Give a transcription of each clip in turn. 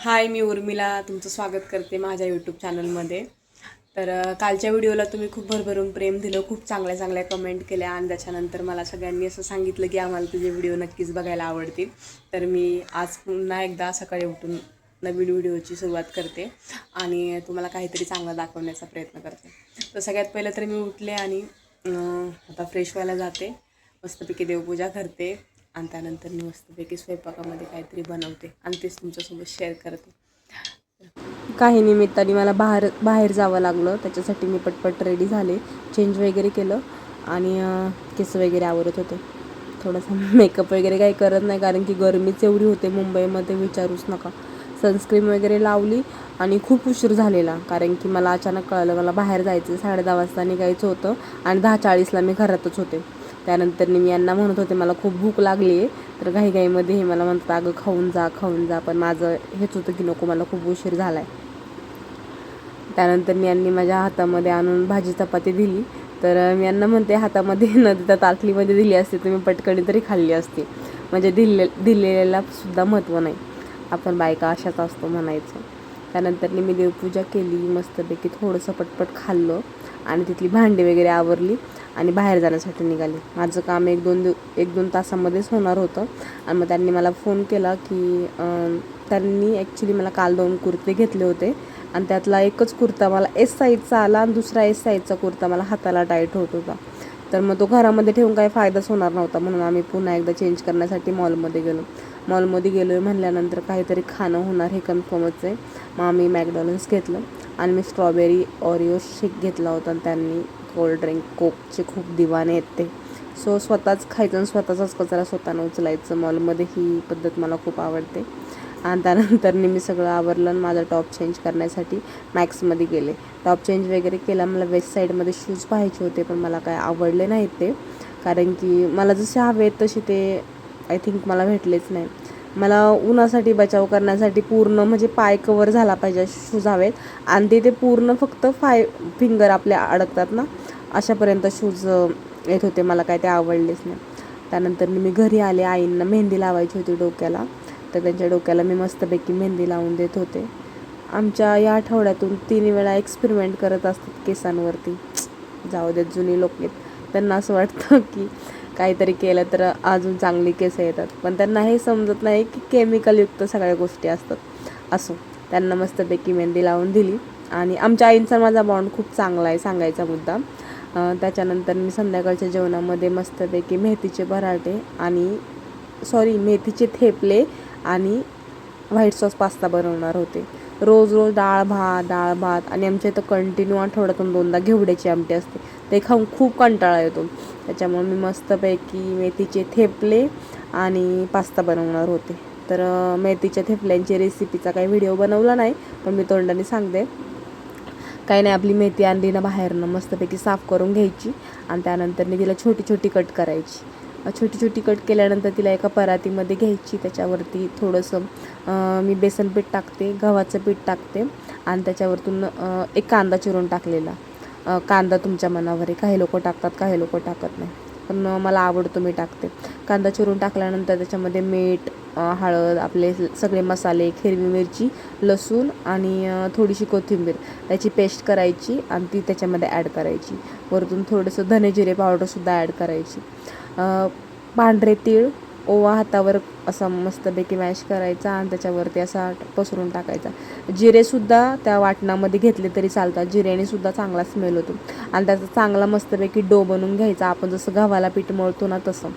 हाय, मी उर्मिला तुमचं स्वागत करते माझ्या यूट्यूब चॅनलमध्ये. तर कालच्या व्हिडिओला तुम्ही खूप भरभरून प्रेम दिलं, खूप चांगल्या चांगल्या कमेंट केल्या आणि त्याच्यानंतर मला सगळ्यांनी असं सांगितलं की आम्हाला तुझे व्हिडिओ नक्कीच बघायला आवडतील. तर मी आज पुन्हा एकदा सकाळी उठून नवीन व्हिडिओची सुरुवात करते आणि तुम्हाला काहीतरी चांगलं दाखवण्याचा प्रयत्न करते. तर सगळ्यात पहिलं तर मी उठले आणि आता फ्रेश व्हायला जाते, मस्तपैकी देवपूजा करते आणि त्यानंतर मी मस्तपैकी स्वयंपाकामध्ये काहीतरी बनवते आणि तेच तुमच्यासोबत शेअर करते. काही निमित्ताने मला बाहेर जावं लागलं, त्याच्यासाठी मी पटपट रेडी झाले, चेंज वगैरे केलं आणि केस वगैरे आवरत होते. थोडासा मेकअप वगैरे काही करत नाही, कारण की गरमीच एवढी होते मुंबईमध्ये विचारूच नका. सनस्क्रीन वगैरे लावली आणि खूप उशीर झालेला, कारण की मला अचानक कळलं मला बाहेर जायचं, 10:30 वाजता निघायचं होतं आणि 10:40ला मी घरातच होते. त्यानंतर मी यांना म्हणत होते मला खूप भूक लागली आहे, तर घाईघाईमध्ये हे मला म्हणतात अगं खाऊन जा, पण माझं हेच होतं की नको, मला खूप उशीर झाला आहे. त्यानंतर मी यांनी माझ्या हातामध्ये आणून भाजी चपाती दिली, तर मी यांना म्हणते हातामध्ये न देता ताटलीमध्ये दिली असते तर मी पटकन तरी खाल्ली असती. म्हणजे दिलेल्याला सुद्धा महत्त्व नाही, आपण बायका अशाच असतो म्हणायचं. त्यानंतर मी देवपूजा केली, मस्तपैकी थोडंसं पटपट खाल्लं आणि तिथली भांडी वगैरे आवरली आणि बाहेर जाण्यासाठी निघाले. माझं काम एक दोन तासामध्येच होणार होतं. आणि मग त्यांनी मला फोन केला की त्यांनी ॲक्च्युली मला काल 2 कुर्ते घेतले होते आणि त्यातला एकच कुर्ता मला एस साईजचा आला आणि दुसरा एस साईजचा कुर्ता मला हाताला टाईट होत होता. तर मग तो घरामध्ये ठेवून काही फायदाच होणार नव्हता, म्हणून आम्ही पुन्हा एकदा चेंज करण्यासाठी मॉलमध्ये गेलो. म्हणल्यानंतर काहीतरी खाणं होणार हे कन्फर्मच आहे. मग आम्ही मॅकडॉनल्ड्स घेतलं आणि मी स्ट्रॉबेरी ऑरिओ शेक घेतला होता आणि त्यांनी कोल्ड्रिंक कोकचे खूप दिवाने आहेत ते. सो स्वतःच खायचं आणि स्वतःचाच कचरा स्वतःनं उचलायचं, मॉलमध्ये ही पद्धत मला खूप आवडते. आणि त्यानंतर मी सगळं आवरलं आणि माझा टॉप चेंज करण्यासाठी मॅक्समध्ये गेले. टॉप चेंज वगैरे केला. मला वेस्ट साईडमध्ये शूज पाहायचे होते, पण मला काय आवडले नाहीत ते, कारण की मला जसे हवे आहेत तसे ते आय थिंक मला भेटलेच नाही. मला उन्हासाठी बचाव करण्यासाठी पूर्ण म्हणजे पाय कवर झाला पाहिजे शूज हवेत आणि ते पूर्ण फक्त 5 फिंगर आपल्या अडकतात ना, अशापर्यंत शूज येत होते. मला काय ते आवडलेच नाही. त्यानंतर मी घरी आले. आईंना मेहंदी लावायची होती डोक्याला, तर त्यांच्या डोक्याला मी मस्तपैकी मेहंदी लावून देत होते. आमच्या या आठवड्यातून 3 वेळा एक्सपेरिमेंट करत असतात केसांवरती. जाऊ देत, जुनी लोक आहेत, त्यांना असं वाटतं की काहीतरी केलं तर अजून चांगली केस येतात, पण त्यांना हे समजत नाही की केमिकलयुक्त सगळ्या गोष्टी असतात. असो, त्यांना मस्तपैकी मेहंदी लावून दिली आणि आमच्या आईंचा माझा बॉन्ड खूप चांगला आहे, सांगायचा मुद्दा. त्याच्यानंतर मी संध्याकाळच्या जेवणामध्ये मस्तपैकी मेथीचे थेपले आणि व्हाईट सॉस पास्ता बनवणार होते. रोज डाळ भात आणि आमच्या इथं कंटिन्यू आठवड्यातून 2दा घेवड्याची आमटी असते, ते खाऊन खूप कंटाळा येतो. त्याच्यामुळे मी मस्तपैकी मेथीचे थेपले आणि पास्ता बनवणार होते. तर मेथीच्या थेपल्यांची रेसिपीचा काही व्हिडिओ बनवला नाही, पण मी तोंडाने सांगते. काही नाही, आपली मेथी आणली ना बाहेरनं मस्तपैकी साफ करून घ्यायची आणि त्यानंतर मी तिला छोटी छोटी कट करायची. छोटी छोटी कट केल्यानंतर तिला एका परातीमध्ये घ्यायची. त्याच्यावरती थोडंसं मी बेसन पीठ टाकते, गव्हाचं पीठ टाकते आणि त्याच्यावरतून एक कांदा चिरून टाकलेला. कांदा तुमच्या मनावर आहे, काही लोक टाकतात, काही लोक टाकत नाही, पण मला आवडतो मी टाकते. कांदा चिरून टाकल्यानंतर त्याच्यामध्ये मीठ, हळद, आपले सगळे मसाले, हिरवी मिरची, लसूण आणि थोडीशी कोथिंबीर, त्याची पेस्ट करायची आणि ती त्याच्यामध्ये ॲड करायची. वरतून थोडंसं धने जिरे पावडरसुद्धा ॲड करायची. पांढरे तीळ, ओवा हातावर असा मस्तपैकी मॅश करायचा आणि त्याच्यावरती असा पसरून टाकायचा. जिरेसुद्धा त्या वाटणामध्ये घेतले तरी चालतात, जिरेनेसुद्धा चांगला स्मेल होतो. आणि त्याचा चांगला मस्तपैकी डो बनवून घ्यायचा. आपण जसं गव्हाला पीठ मळतो ना तसं,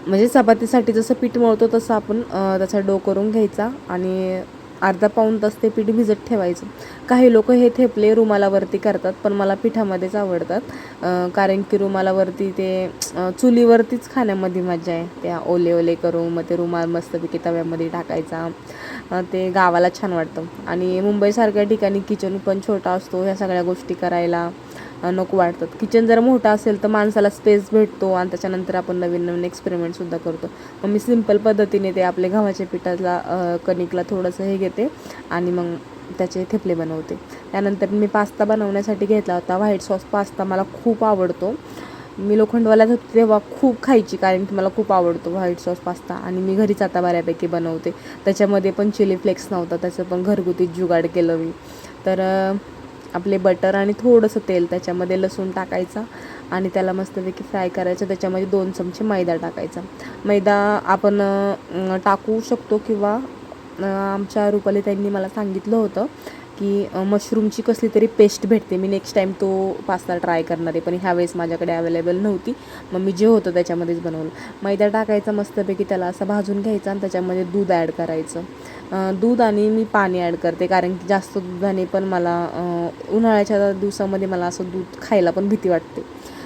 म्हणजे चपातीसाठी जसं पीठ मळतो तसं आपण त्याचा डो करून घ्यायचा आणि अर्धा पाऊण तास ते पीठ भिजत ठेवायचं. काही लोक हे थेपले रुमालावरती करतात, पण मला पिठामध्येच आवडतात, कारण की रुमालावरती ते चुलीवरतीच खाण्यामध्ये मजा आहे. त्या ओले ओले करून मग ते रुमाल मस्तपैकी तव्यामध्ये टाकायचा, ते गावाला छान वाटतं. आणि मुंबईसारख्या ठिकाणी किचन पण छोटा असतो, ह्या सगळ्या गोष्टी करायला नको वाटतात. किचन जर मोठा असेल तर माणसाला स्पेस भेटतो आणि त्याच्यानंतर आपण नवीन नवीन एक्सपेरिमेंटसुद्धा करतो. मग मी सिंपल पद्धतीने ते आपले गव्हाच्या पिठाला कणिकला थोडंसं हे घेते आणि मग त्याचे थेपले बनवते. त्यानंतर मी पास्ता बनवण्यासाठी घेतला होता. व्हाईट सॉस पास्ता मला खूप आवडतो. मी लोखंडवाल्यात होते तेव्हा खूप खायची, कारण की मला खूप आवडतो व्हाईट सॉस पास्ता. आणि मी घरीच आता बऱ्यापैकी बनवते. त्याच्यामध्ये पण चिली फ्लेक्स नव्हता, त्याचं पण घरगुती जुगाड केलं मी. तर आपले बटर आणि थोडंसं तेल, त्याच्यामध्ये लसूण टाकायचा आणि त्याला मस्तपैकी फ्राय करायचं. त्याच्यामध्ये 2 चमचे मैदा टाकायचा. मैदा आपण टाकू शकतो किंवा आमच्या रुपाली त्यांनी मला सांगितलं होतं की मशरूमची कसली तरी पेस्ट भेटते. मी नेक्स्ट टाईम तो पास्ता ट्राय करणार आहे, पण ह्यावेळेस माझ्याकडे अवेलेबल नव्हती. मग मी जे होतं त्याच्यामध्येच बनवलं. मैदा टाकायचा, मस्तपैकी त्याला असं भाजून घ्यायचं आणि त्याच्यामध्ये दूध ॲड करायचं. दूध आणि मी पाणी ॲड करते, कारण की जास्त दुधाने पण मला उन्हाळ्याच्या दिवसामध्ये मला असं दूध खायला पण भीती वाटते,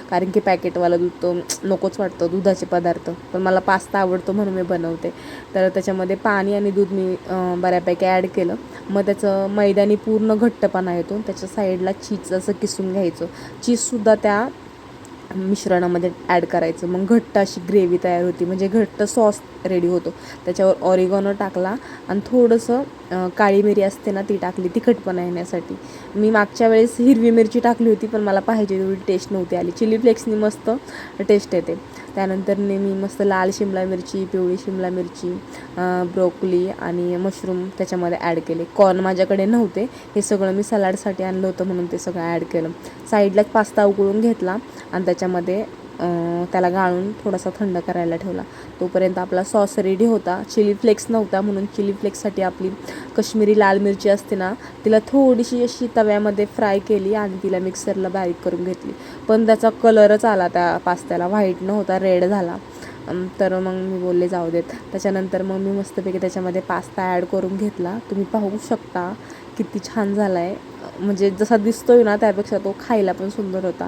कारण की पॅकेटवालं दूध तो नकोच वाटतं दुधाचे पदार्थ. पण मला पास्ता आवडतो म्हणून मी बनवते. तर त्याच्यामध्ये पाणी आणि दूध मी बऱ्यापैकी ॲड केलं. मग त्याचं मैदानी पूर्ण घट्टपणा येतो. त्याच्या साईडला चीज असं किसून घ्यायचं. चीजसुद्धा त्या मिश्रणामध्ये ॲड करायचं. मग घट्ट अशी ग्रेव्ही तयार होती, म्हणजे घट्ट सॉस रेडी होतो. त्याच्यावर ऑरिगॅनो टाकला आणि थोडंसं काळी मिरी असते ना, ती टाकली तिखटपणा येण्यासाठी. मी मागच्या वेळेस हिरवी मिरची टाकली होती, पण मला पाहिजे तेवढी टेस्ट नव्हती आली. चिली फ्लेक्सनी मस्त टेस्ट येते. त्यानंतर मी मस्त लाल शिमला मिरची, पिवळी शिमला मिरची, ब्रोकली आणि मशरूम त्याच्यामध्ये ॲड केले. कॉर्न माझ्याकडे नव्हते, हे सगळं मी सलाडसाठी आणलं होतं म्हणून ते सगळं ॲड केलं. साईडलाच पास्ता उकळून घेतला आणि त्याच्यामध्ये त्याला गाळून थोडासा थंड करायला ठेवला. तोपर्यंत आपला सॉस रेडी होता. चिली फ्लेक्स नव्हता म्हणून चिली फ्लेक्ससाठी आपली कश्मीरी लाल मिरची असते ना, तिला थोडीशी अशी तव्यामध्ये फ्राय केली आणि तिला मिक्सरला बारीक करून घेतली. पण त्याचा कलरच आला त्या पास्त्याला, व्हाईट नव्हता, रेड झाला. तर मग मी बोलले जाऊ देत. त्याच्यानंतर मग मी मस्तपैकी त्याच्यामध्ये पास्ता ॲड करून घेतला. तुम्ही पाहू शकता किती छान झाला आहे. म्हणजे जसा दिसतोय ना त्यापेक्षा तो खायला पण सुंदर होता.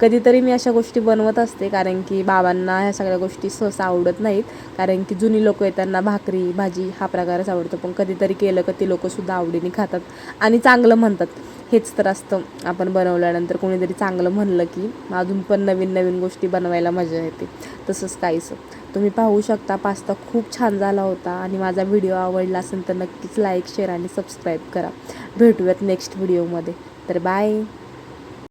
कधीतरी मी अशा गोष्टी बनवत असते, कारण की बाबांना ह्या सगळ्या गोष्टी सहसा आवडत नाहीत, कारण की जुनी लोकं आहेत, त्यांना भाकरी भाजी हा प्रकारच आवडतो. पण कधीतरी केलं का ती लोकंसुद्धा आवडीने खातात आणि चांगलं म्हणतात. हेच तर असतं, आपण बनवल्यानंतर कोणीतरी चांगलं म्हणलं की अजून पण नवीन नवीन गोष्टी बनवायला मजा येते. तसंच काहीसं. तुम्ही पाहू शकता पास्ता खूप छान झाला होता. आणि माझा व्हिडिओ आवडला असेल तर नक्कीच लाईक, शेअर आणि सबस्क्राईब करा. भेटूयात नेक्स्ट व्हिडिओमध्ये. तर बाय.